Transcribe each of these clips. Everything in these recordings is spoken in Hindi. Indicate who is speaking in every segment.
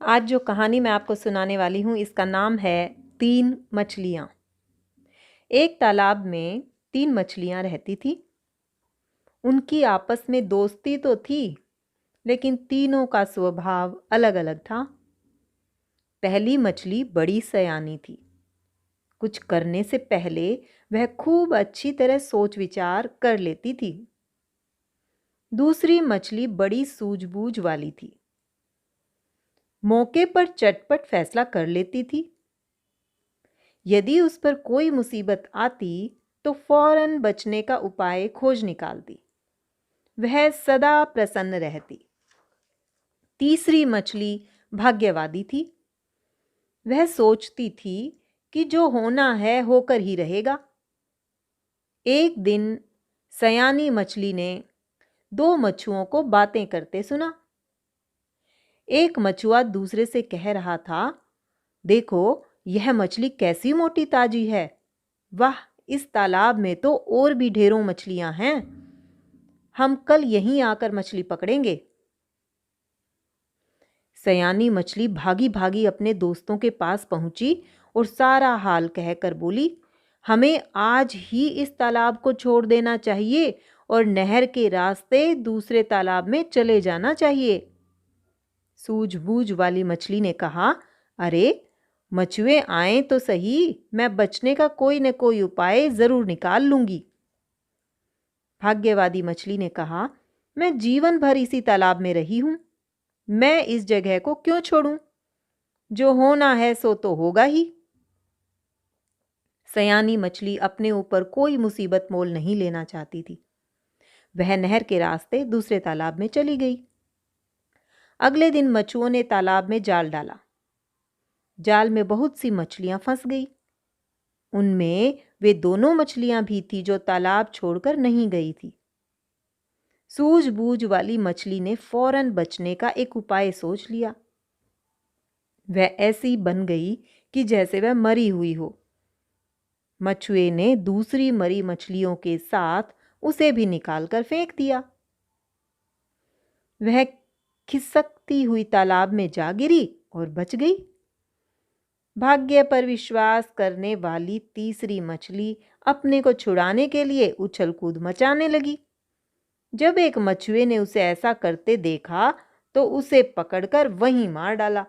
Speaker 1: आज जो कहानी मैं आपको सुनाने वाली हूँ इसका नाम है 3 मछलियाँ। एक तालाब में 3 मछलियाँ रहती थी। उनकी आपस में दोस्ती तो थी, लेकिन तीनों का स्वभाव अलग-अलग था। पहली मछली बड़ी सयानी थी। कुछ करने से पहले वह खूब अच्छी तरह सोच विचार कर लेती थी। दूसरी मछली बड़ी सूझबूझ वाली थी। मौके पर चटपट फैसला कर लेती थी। यदि उस पर कोई मुसीबत आती तो फौरन बचने का उपाय खोज निकालती। वह सदा प्रसन्न रहती। तीसरी मछली भाग्यवादी थी। वह सोचती थी कि जो होना है होकर ही रहेगा। एक दिन सयानी मछली ने 2 मछुओं को बातें करते सुना। एक मछुआ दूसरे से कह रहा था, देखो यह मछली कैसी मोटी ताजी है। वाह, इस तालाब में तो और भी ढेरों मछलियां हैं। हम कल यहीं आकर मछली पकड़ेंगे। सयानी मछली भागी भागी अपने दोस्तों के पास पहुंची और सारा हाल कहकर बोली, हमें आज ही इस तालाब को छोड़ देना चाहिए और नहर के रास्ते दूसरे तालाब में चले जाना चाहिए। सूझबूझ वाली मछली ने कहा, अरे मछुए आए तो सही, मैं बचने का कोई न कोई उपाय जरूर निकाल लूंगी। भाग्यवादी मछली ने कहा, मैं जीवन भर इसी तालाब में रही हूं, मैं इस जगह को क्यों छोड़ूं? जो होना है सो तो होगा ही। सयानी मछली अपने ऊपर कोई मुसीबत मोल नहीं लेना चाहती थी। वह नहर के रास्ते दूसरे तालाब में चली गई। अगले दिन मछुओं ने तालाब में जाल डाला। जाल में बहुत सी मछलियां फंस गई। उनमें वे दोनों मछलियां भी थी जो तालाब छोड़कर नहीं गई थी। सूझबूझ वाली मछली ने फौरन बचने का एक उपाय सोच लिया। वह ऐसी बन गई कि जैसे वह मरी हुई हो। मछुए ने दूसरी मरी मछलियों के साथ उसे भी निकालकर फेंक दिया। वह खिसकती हुई तालाब में जा गिरी और बच गई। भाग्य पर विश्वास करने वाली तीसरी मछली अपने को छुड़ाने के लिए उछल कूद मचाने लगी। जब एक मछुए ने उसे ऐसा करते देखा तो उसे पकड़कर वहीं मार डाला।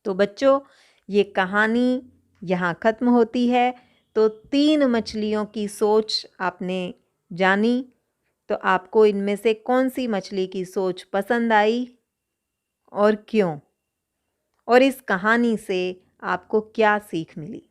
Speaker 1: तो बच्चों, ये कहानी यहाँ खत्म होती है। तो 3 मछलियों की सोच आपने जानी। तो आपको इनमें से कौन सी मछली की सोच पसंद आई और क्यों? और इस कहानी से आपको क्या सीख मिली?